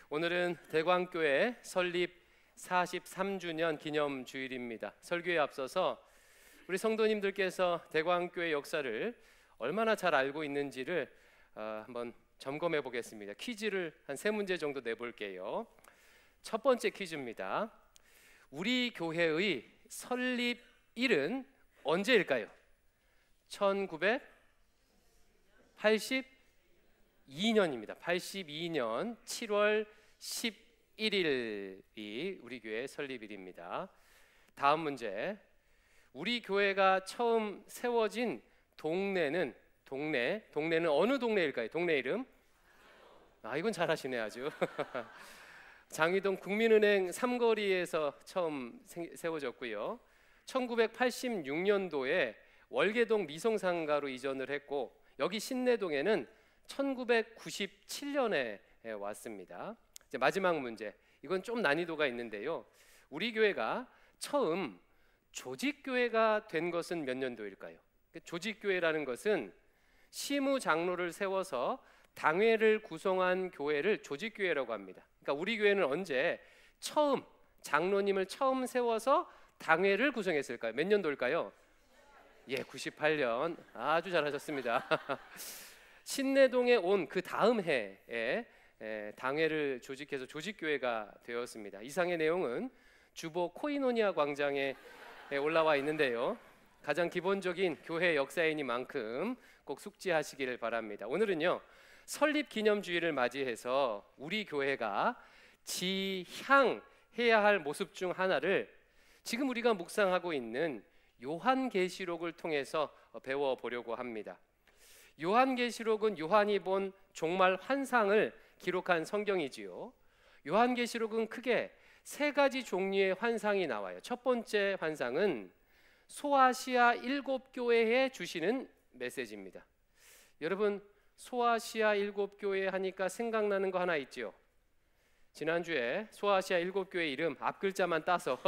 오늘은 대광교회 설립 43주년 기념 주일입니다. 설교에 앞서서 우리 성도님들께서 대광교회 역사를 얼마나 잘 알고 있는지를 한번 점검해 보겠습니다. 퀴즈를 한 3문제 정도 내볼게요. 첫 번째 퀴즈입니다. 우리 교회의 설립일은 언제일까요? 1982년입니다. 82년 7월 11일이 우리 교회 설립일입니다. 다음 문제. 우리 교회가 처음 세워진 동네는 어느 동네일까요? 동네 이름? 이건 잘하시네 아주. 장위동 국민은행 삼거리에서 처음 세워졌고요. 1986년도에 월계동 미성상가로 이전을 했고, 여기 신내동에는 1997년에 왔습니다. 이제 마지막 문제. 이건 좀 난이도가 있는데요. 우리 교회가 처음 조직교회가 된 것은 몇 년도일까요? 조직교회라는 것은 시무 장로를 세워서 당회를 구성한 교회를 조직교회라고 합니다. 그러니까 우리 교회는 언제 처음 장로님을 처음 세워서 당회를 구성했을까요? 몇 년도일까요? 98년. 아주 잘하셨습니다. 신내동에 온 그 다음 해에 당회를 조직해서 조직교회가 되었습니다. 이상의 내용은 주보 코이노니아 광장에 올라와 있는데요. 가장 기본적인 교회 역사이니만큼 꼭 숙지하시기를 바랍니다. 오늘은요, 설립기념주의를 맞이해서 우리 교회가 지향해야 할 모습 중 하나를 지금 우리가 묵상하고 있는 요한계시록을 통해서 배워보려고 합니다. 요한계시록은 요한이 본 종말 환상을 기록한 성경이지요. 요한계시록은 크게 3가지 종류의 환상이 나와요. 첫 번째 환상은 소아시아 7교회에 주시는 메시지입니다. 여러분, 소아시아 7교회 하니까 생각나는 거 하나 있죠. 지난주에 소아시아 7교회 이름 앞글자만 따서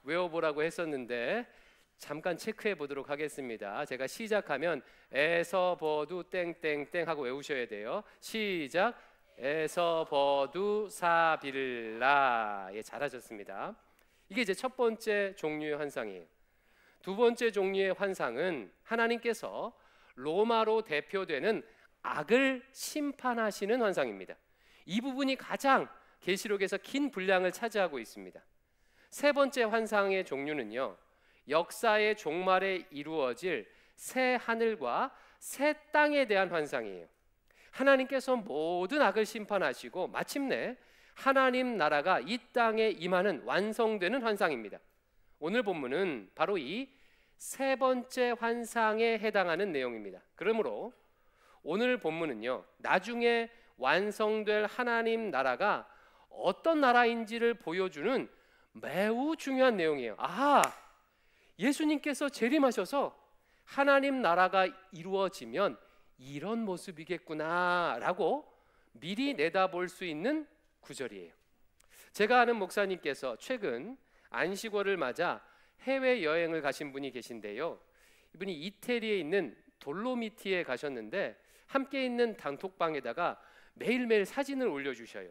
외워보라고 했었는데 잠깐 체크해 보도록 하겠습니다. 제가 시작하면 에서버두 땡땡땡 하고 외우셔야 돼요. 시작. 에서버두 사빌라. 잘하셨습니다. 이게 이제 첫 번째 종류의 환상이에요. 두 번째 종류의 환상은 하나님께서 로마로 대표되는 악을 심판하시는 환상입니다. 이 부분이 가장 계시록에서 긴 분량을 차지하고 있습니다. 세 번째 환상의 종류는요, 역사의 종말에 이루어질 새 하늘과 새 땅에 대한 환상이에요. 하나님께서 모든 악을 심판하시고 마침내 하나님 나라가 이 땅에 임하는 완성되는 환상입니다. 오늘 본문은 바로 이 세 번째 환상에 해당하는 내용입니다. 그러므로 오늘 본문은요, 나중에 완성될 하나님 나라가 어떤 나라인지를 보여주는 매우 중요한 내용이에요. 예수님께서 재림하셔서 하나님 나라가 이루어지면 이런 모습이겠구나 라고 미리 내다볼 수 있는 구절이에요. 제가 아는 목사님께서 최근 안식월을 맞아 해외여행을 가신 분이 계신데요. 이분이 이태리에 있는 돌로미티에 가셨는데 함께 있는 단톡방에다가 매일매일 사진을 올려주셔요.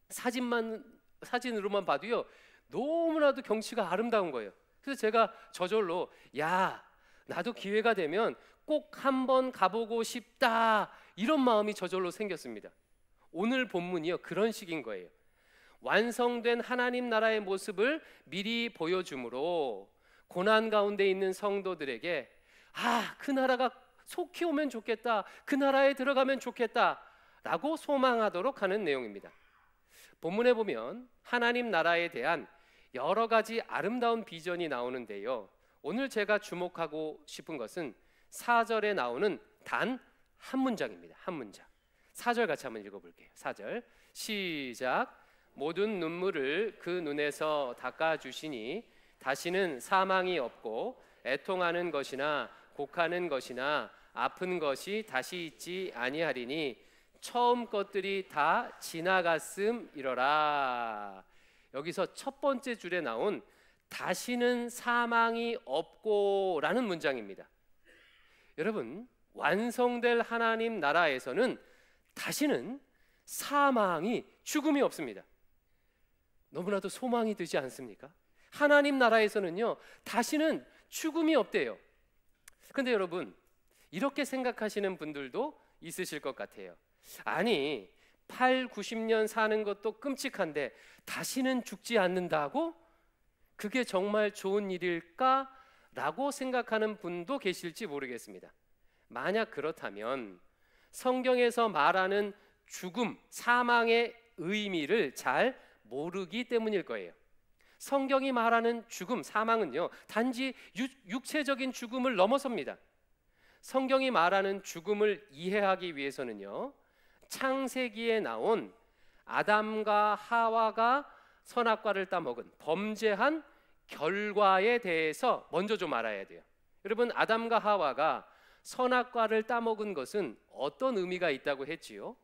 사진으로만 봐도요, 너무나도 경치가 아름다운 거예요. 그래서 제가 저절로 나도 기회가 되면 꼭 한번 가보고 싶다, 이런 마음이 저절로 생겼습니다. 오늘 본문이요, 그런 식인 거예요. 완성된 하나님 나라의 모습을 미리 보여주므로 고난 가운데 있는 성도들에게 그 나라가 속히 오면 좋겠다, 그 나라에 들어가면 좋겠다 라고 소망하도록 하는 내용입니다. 본문에 보면 하나님 나라에 대한 여러 가지 아름다운 비전이 나오는데요, 오늘 제가 주목하고 싶은 것은 4절에 나오는 단 한 문장입니다. 한 문장. 4절 같이 한번 읽어볼게요. 4절 시작. 모든 눈물을 그 눈에서 닦아주시니 다시는 사망이 없고 애통하는 것이나 곡하는 것이나 아픈 것이 다시 있지 아니하리니 처음 것들이 다 지나갔음이러라. 여기서 첫 번째 줄에 나온 다시는 사망이 없고 라는 문장입니다. 여러분, 완성될 하나님 나라에서는 다시는 사망이, 죽음이 없습니다. 너무나도 소망이 되지 않습니까? 하나님 나라에서는요, 다시는 죽음이 없대요. 근데 여러분, 이렇게 생각하시는 분들도 있으실 것 같아요. 아니, 8, 90년 사는 것도 끔찍한데 다시는 죽지 않는다고? 그게 정말 좋은 일일까? 라고 생각하는 분도 계실지 모르겠습니다. 만약 그렇다면 성경에서 말하는 죽음, 사망의 의미를 잘 모르기 때문일 거예요. 성경이 말하는 죽음, 사망은요, 단지 육체적인 죽음을 넘어섭니다. 성경이 말하는 죽음을 이해하기 위해서는요, 창세기에 나온 아담과 하와가 선악과를 따먹은 범죄한 결과에 대해서 먼저 좀 알아야 돼요. 여러분, 아담과 하와가 선악과를 따먹은 것은 어떤 의미가 있다고 했지요?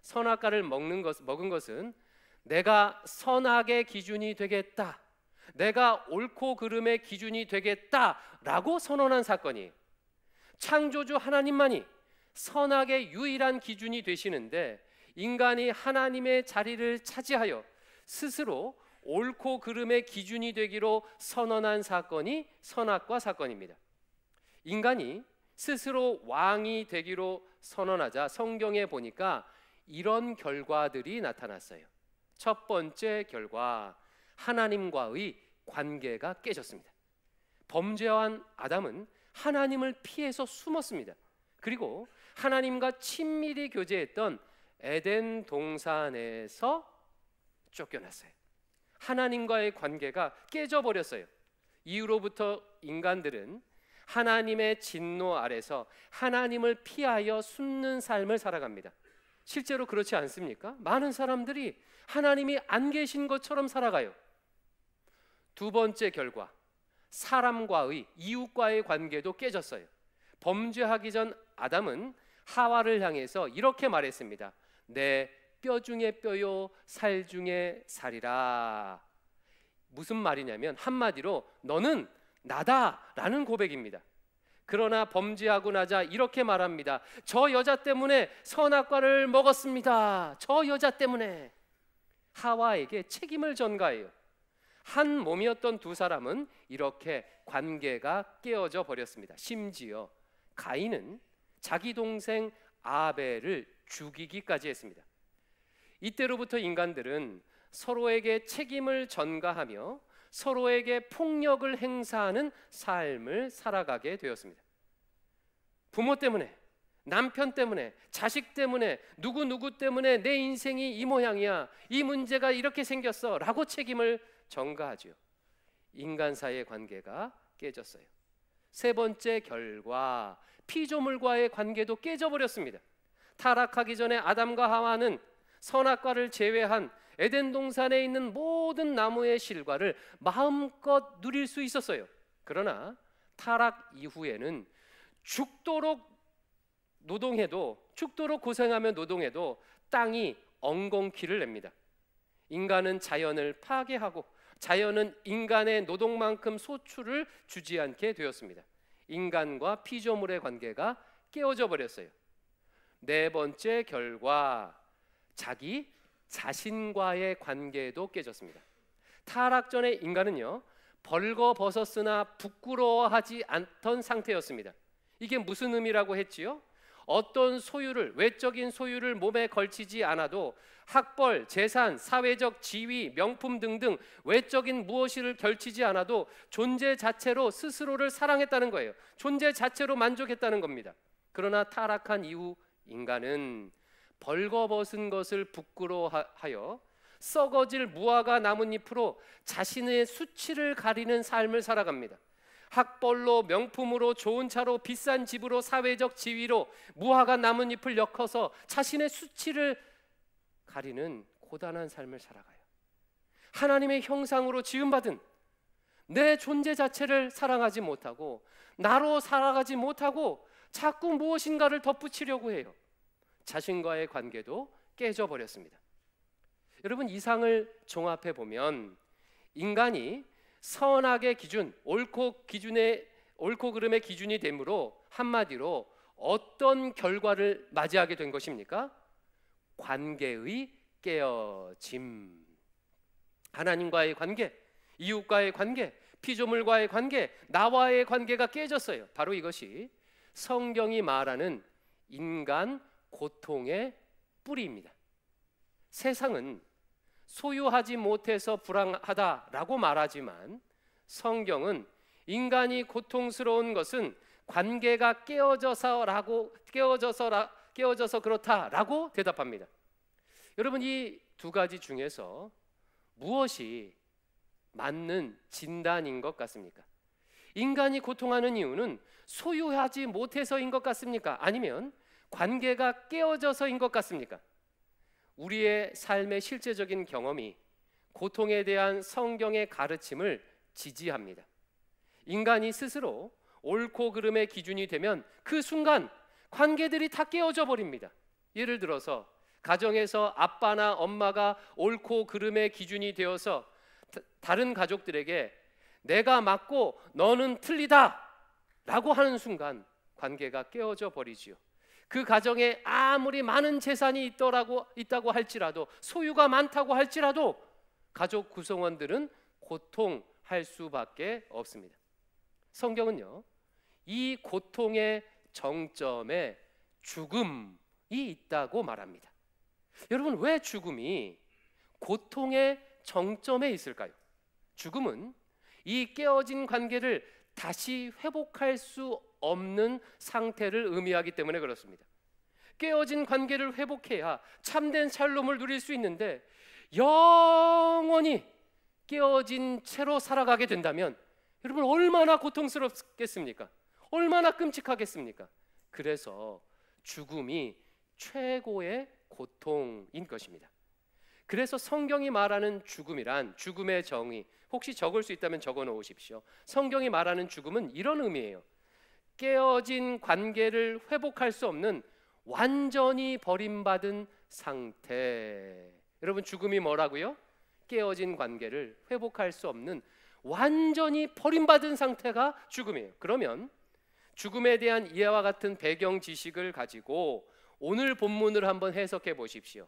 선악과를 먹은 것은 내가 선악의 기준이 되겠다, 내가 옳고 그름의 기준이 되겠다라고 선언한 사건이에요. 창조주 하나님만이 선악의 유일한 기준이 되시는데 인간이 하나님의 자리를 차지하여 스스로 옳고 그름의 기준이 되기로 선언한 사건이 선악과 사건입니다. 인간이 스스로 왕이 되기로 선언하자 성경에 보니까 이런 결과들이 나타났어요. 첫 번째 결과, 하나님과의 관계가 깨졌습니다. 범죄한 아담은 하나님을 피해서 숨었습니다. 그리고 하나님과 친밀히 교제했던 에덴 동산에서 쫓겨났어요. 하나님과의 관계가 깨져버렸어요. 이후로부터 인간들은 하나님의 진노 아래서 하나님을 피하여 숨는 삶을 살아갑니다. 실제로 그렇지 않습니까? 많은 사람들이 하나님이 안 계신 것처럼 살아가요. 두 번째 결과, 사람과의, 이웃과의 관계도 깨졌어요. 범죄하기 전 아담은 하와를 향해서 이렇게 말했습니다. 내 뼈 중에 뼈요, 살 중에 살이라. 무슨 말이냐면 한마디로 너는 나다라는 고백입니다. 그러나 범죄하고 나자 이렇게 말합니다. 저 여자 때문에 선악과를 먹었습니다. 저 여자 때문에. 하와에게 책임을 전가해요. 한 몸이었던 두 사람은 이렇게 관계가 깨어져 버렸습니다. 심지어 가인은 자기 동생 아벨을 죽이기까지 했습니다. 이때로부터 인간들은 서로에게 책임을 전가하며 서로에게 폭력을 행사하는 삶을 살아가게 되었습니다. 부모 때문에, 남편 때문에, 자식 때문에, 누구 때문에 내 인생이 이 모양이야, 이 문제가 이렇게 생겼어 라고 책임을 전가하죠. 인간 사이의 관계가 깨졌어요. 세 번째 결과, 피조물과의 관계도 깨져버렸습니다. 타락하기 전에 아담과 하와는 선악과를 제외한 에덴 동산에 있는 모든 나무의 실과를 마음껏 누릴 수 있었어요. 그러나 타락 이후에는 죽도록 고생하며 노동해도 땅이 엉겅퀴를 냅니다. 인간은 자연을 파괴하고 자연은 인간의 노동만큼 소출을 주지 않게 되었습니다. 인간과 피조물의 관계가 깨어져 버렸어요. 네 번째 결과, 자기 자신과의 관계도 깨졌습니다. 타락 전에 인간은요, 벌거벗었으나 부끄러워하지 않던 상태였습니다. 이게 무슨 의미라고 했지요? 어떤 소유를, 외적인 소유를 몸에 걸치지 않아도 학벌, 재산, 사회적 지위, 명품 등등 외적인 무엇을 걸치지 않아도 존재 자체로 스스로를 사랑했다는 거예요. 존재 자체로 만족했다는 겁니다. 그러나 타락한 이후 인간은 벌거벗은 것을 부끄러워하여 썩어질 무화과 나뭇잎으로 자신의 수치를 가리는 삶을 살아갑니다. 학벌로, 명품으로, 좋은 차로, 비싼 집으로, 사회적 지위로 무화과 나뭇잎을 엮어서 자신의 수치를 가리는 고단한 삶을 살아가요. 하나님의 형상으로 지음받은 내 존재 자체를 사랑하지 못하고 나로 살아가지 못하고 자꾸 무엇인가를 덧붙이려고 해요. 자신과의 관계도 깨져버렸습니다. 여러분, 이상을 종합해 보면 인간이 선악의 기준, 옳고 그름의 기준이 되므로 한마디로 어떤 결과를 맞이하게 된 것입니까? 관계의 깨어짐. 하나님과의 관계, 이웃과의 관계, 피조물과의 관계, 나와의 관계가 깨졌어요. 바로 이것이 성경이 말하는 인간 고통의 뿌리입니다. 세상은 소유하지 못해서 불행하다라고 말하지만 성경은 인간이 고통스러운 것은 관계가 깨어져서 그렇다라고 대답합니다. 여러분, 이 두 가지 중에서 무엇이 맞는 진단인 것 같습니까? 인간이 고통하는 이유는 소유하지 못해서인 것 같습니까? 아니면 관계가 깨어져서인 것 같습니까? 우리의 삶의 실제적인 경험이 고통에 대한 성경의 가르침을 지지합니다. 인간이 스스로 옳고 그름의 기준이 되면 그 순간 관계들이 다 깨어져 버립니다. 예를 들어서 가정에서 아빠나 엄마가 옳고 그름의 기준이 되어서 다른 가족들에게 내가 맞고 너는 틀리다 라고 하는 순간 관계가 깨어져 버리지요. 그 가정에 아무리 많은 재산이 있다고 할지라도, 소유가 많다고 할지라도 가족 구성원들은 고통할 수밖에 없습니다. 성경은요, 이 고통의 정점에 죽음이 있다고 말합니다. 여러분, 왜 죽음이 고통의 정점에 있을까요? 죽음은 이 깨어진 관계를 다시 회복할 수 없는 상태를 의미하기 때문에 그렇습니다. 깨어진 관계를 회복해야 참된 샬롬을 누릴 수 있는데 영원히 깨어진 채로 살아가게 된다면 여러분, 얼마나 고통스럽겠습니까? 얼마나 끔찍하겠습니까? 그래서 죽음이 최고의 고통인 것입니다. 그래서 성경이 말하는 죽음이란, 죽음의 정의, 혹시 적을 수 있다면 적어 놓으십시오. 성경이 말하는 죽음은 이런 의미예요. 깨어진 관계를 회복할 수 없는 완전히 버림받은 상태. 여러분, 죽음이 뭐라고요? 깨어진 관계를 회복할 수 없는 완전히 버림받은 상태가 죽음이에요. 그러면 죽음에 대한 이해와 같은 배경 지식을 가지고 오늘 본문을 한번 해석해 보십시오.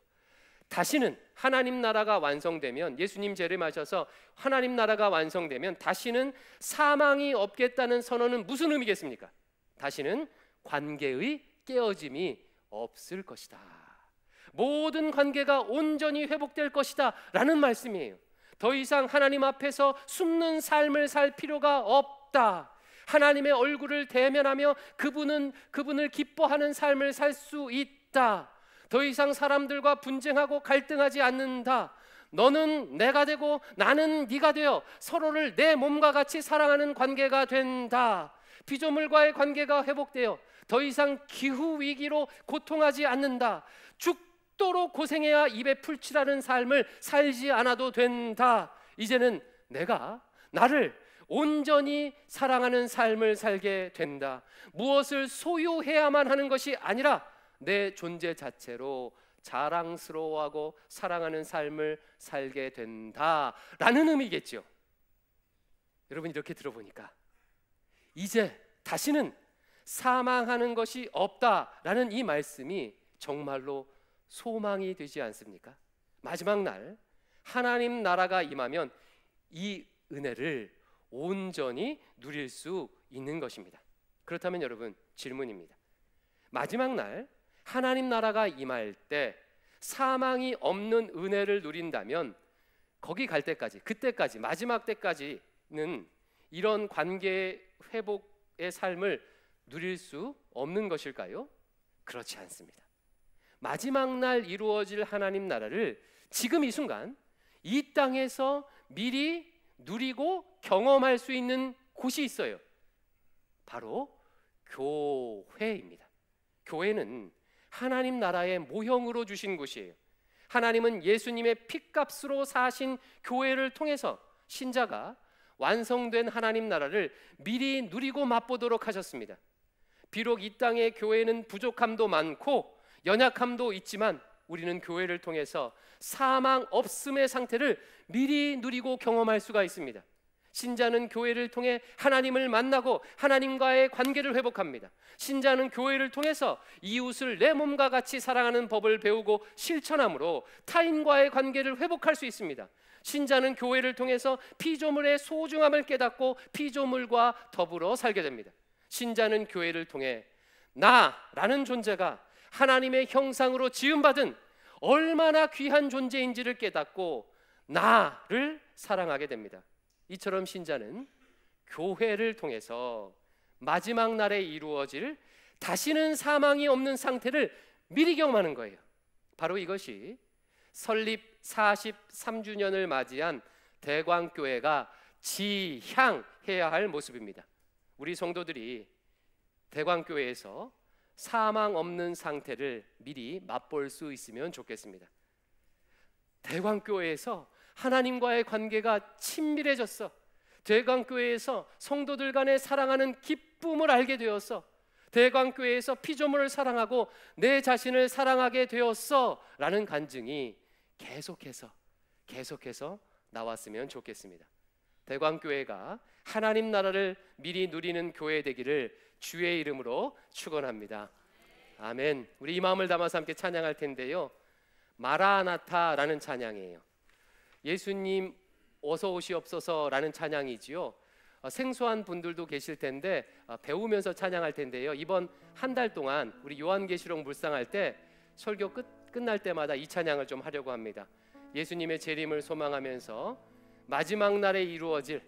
다시는 하나님 나라가 완성되면, 예수님 재림하셔서 하나님 나라가 완성되면 다시는 사망이 없겠다는 선언은 무슨 의미겠습니까? 다시는 관계의 깨어짐이 없을 것이다. 모든 관계가 온전히 회복될 것이다 라는 말씀이에요. 더 이상 하나님 앞에서 숨는 삶을 살 필요가 없다. 하나님의 얼굴을 대면하며 그분을 기뻐하는 삶을 살 수 있다. 더 이상 사람들과 분쟁하고 갈등하지 않는다. 너는 내가 되고 나는 네가 되어 서로를 내 몸과 같이 사랑하는 관계가 된다. 피조물과의 관계가 회복되어 더 이상 기후 위기로 고통하지 않는다. 죽도록 고생해야 입에 풀칠하는 삶을 살지 않아도 된다. 이제는 내가 나를 온전히 사랑하는 삶을 살게 된다. 무엇을 소유해야만 하는 것이 아니라 내 존재 자체로 자랑스러워하고 사랑하는 삶을 살게 된다라는 의미겠죠. 여러분, 이렇게 들어보니까 이제 다시는 사망하는 것이 없다라는 이 말씀이 정말로 소망이 되지 않습니까? 마지막 날 하나님 나라가 임하면 이 은혜를 온전히 누릴 수 있는 것입니다. 그렇다면 여러분, 질문입니다. 마지막 날 하나님 나라가 임할 때 사망이 없는 은혜를 누린다면 거기 갈 때까지, 그때까지, 마지막 때까지는 이런 관계 회복의 삶을 누릴 수 없는 것일까요? 그렇지 않습니다. 마지막 날 이루어질 하나님 나라를 지금 이 순간 이 땅에서 미리 누리고 경험할 수 있는 곳이 있어요. 바로 교회입니다. 교회는 하나님 나라의 모형으로 주신 곳이에요. 하나님은 예수님의 핏값으로 사신 교회를 통해서 신자가 완성된 하나님 나라를 미리 누리고 맛보도록 하셨습니다. 비록 이 땅의 교회는 부족함도 많고 연약함도 있지만 우리는 교회를 통해서 사망 없음의 상태를 미리 누리고 경험할 수가 있습니다. 신자는 교회를 통해 하나님을 만나고 하나님과의 관계를 회복합니다. 신자는 교회를 통해서 이웃을 내 몸과 같이 사랑하는 법을 배우고 실천함으로 타인과의 관계를 회복할 수 있습니다. 신자는 교회를 통해서 피조물의 소중함을 깨닫고 피조물과 더불어 살게 됩니다. 신자는 교회를 통해 나라는 존재가 하나님의 형상으로 지음받은 얼마나 귀한 존재인지를 깨닫고 나를 사랑하게 됩니다. 이처럼 신자는 교회를 통해서 마지막 날에 이루어질 다시는 사망이 없는 상태를 미리 경험하는 거예요. 바로 이것이 설립 43주년을 맞이한 대광교회가 지향해야 할 모습입니다. 우리 성도들이 대광교회에서 사망 없는 상태를 미리 맛볼 수 있으면 좋겠습니다. 대광교회에서 하나님과의 관계가 친밀해졌어. 대광교회에서 성도들 간의 사랑하는 기쁨을 알게 되었어. 대광교회에서 피조물을 사랑하고 내 자신을 사랑하게 되었어 라는 간증이 계속해서 나왔으면 좋겠습니다. 대광교회가 하나님 나라를 미리 누리는 교회 되기를 주의 이름으로 축원합니다. 아멘. 우리 이 마음을 담아서 함께 찬양할 텐데요, 마라나타라는 찬양이에요. 예수님 어서 오시옵소서라는 찬양이지요. 생소한 분들도 계실 텐데 배우면서 찬양할 텐데요, 이번 한 달 동안 우리 요한계시록 묵상할 때 설교 끝날 때마다 이 찬양을 좀 하려고 합니다. 예수님의 재림을 소망하면서 마지막 날에 이루어질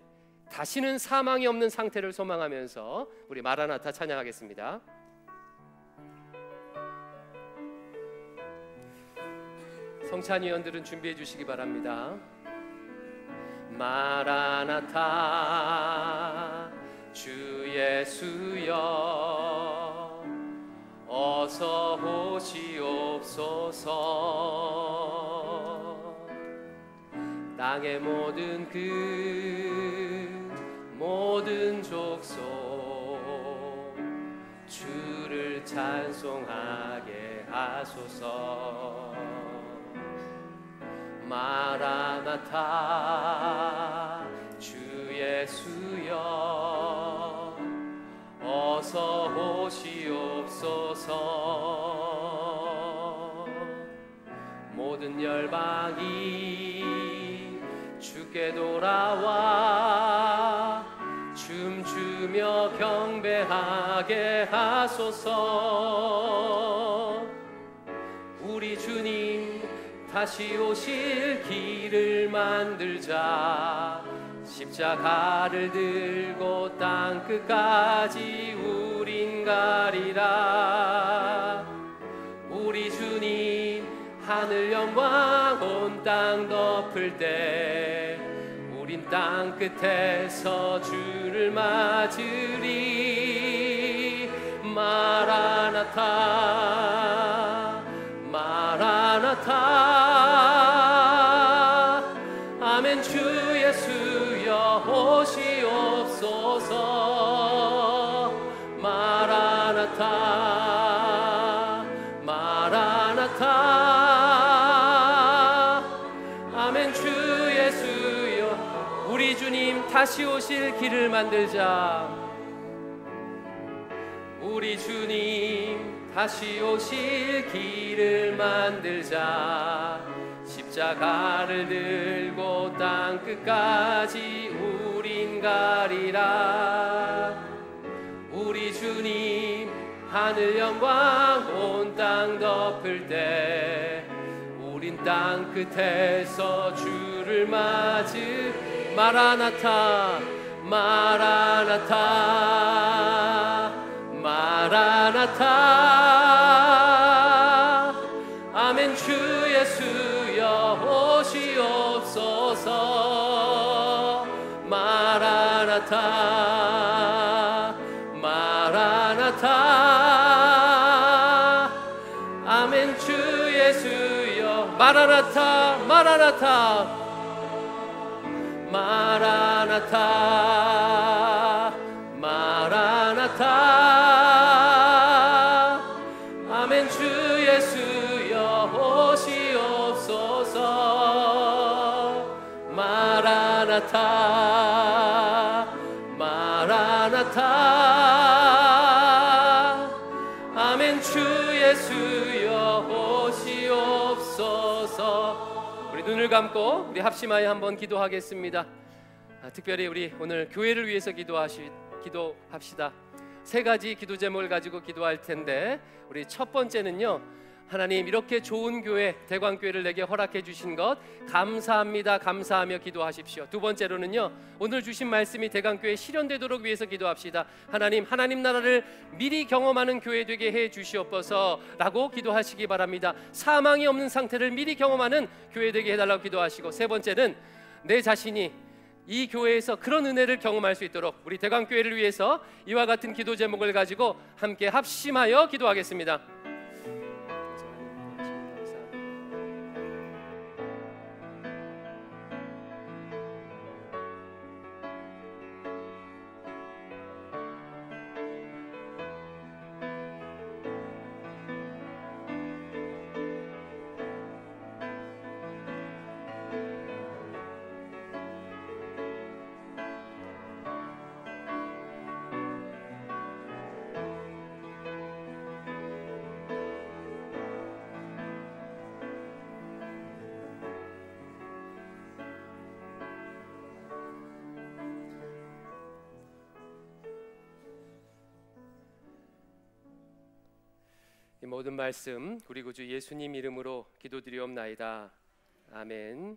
다시는 사망이 없는 상태를 소망하면서 우리 마라나타 찬양하겠습니다. 성찬 위원들은 준비해 주시기 바랍니다. 마라나타 주 예수여 어서 오시옵소서. 땅의 모든 족속 주를 찬송하게 하소서. 마라나타 주 예수여 어서 오시옵소서. 모든 열방이 주께 돌아와 춤추며 경배하게 하소서. 우리 주님 다시 오실 길을 만들자. 십자가를 들고 땅끝까지 우린 가리라. 우리 주님 하늘 영광 온 땅 덮을 때 우린 땅끝에서 주를 맞으리. 마라나타 마라나타. 아멘. 주 예수여 오시옵소서. 마라나타 마라나타. 아멘. 주 예수여 우리 주님 다시 오실 길을 만들자. 우리 주님 다시 오실 길을 만들자. 십자가를 들고 땅끝까지 우린 가리라. 우리 주님 하늘 영광 온 땅 덮을 때 우린 땅끝에서 주를 맞을. 마라나타 마라나타 마라나타. 아멘. 주 예수여 오시옵소서. 마라나타 마라나타. 아멘. 주 예수여 마라나타 마라나타 마라나타 마라나타. 아멘. 주 예수여 오시옵소서. 마라나타 같아. 아멘. 주 예수여 오시옵소서. 우리 눈을 감고 우리 합심하여 한번 기도하겠습니다. 특별히 우리 오늘 교회를 위해서 기도합시다. 세 가지 기도 제목을 가지고 기도할 텐데, 우리 첫 번째는요, 하나님 이렇게 좋은 교회 대광교회를 내게 허락해 주신 것 감사합니다, 감사하며 기도하십시오. 두 번째로는요, 오늘 주신 말씀이 대광교회에 실현되도록 위해서 기도합시다. 하나님 나라를 미리 경험하는 교회 되게 해 주시옵소서 라고 기도하시기 바랍니다. 사망이 없는 상태를 미리 경험하는 교회 되게 해달라고 기도하시고, 세 번째는 내 자신이 이 교회에서 그런 은혜를 경험할 수 있도록 우리 대광교회를 위해서 이와 같은 기도 제목을 가지고 함께 합심하여 기도하겠습니다. 이 모든 말씀 우리 구주 예수님 이름으로 기도드리옵나이다. 아멘.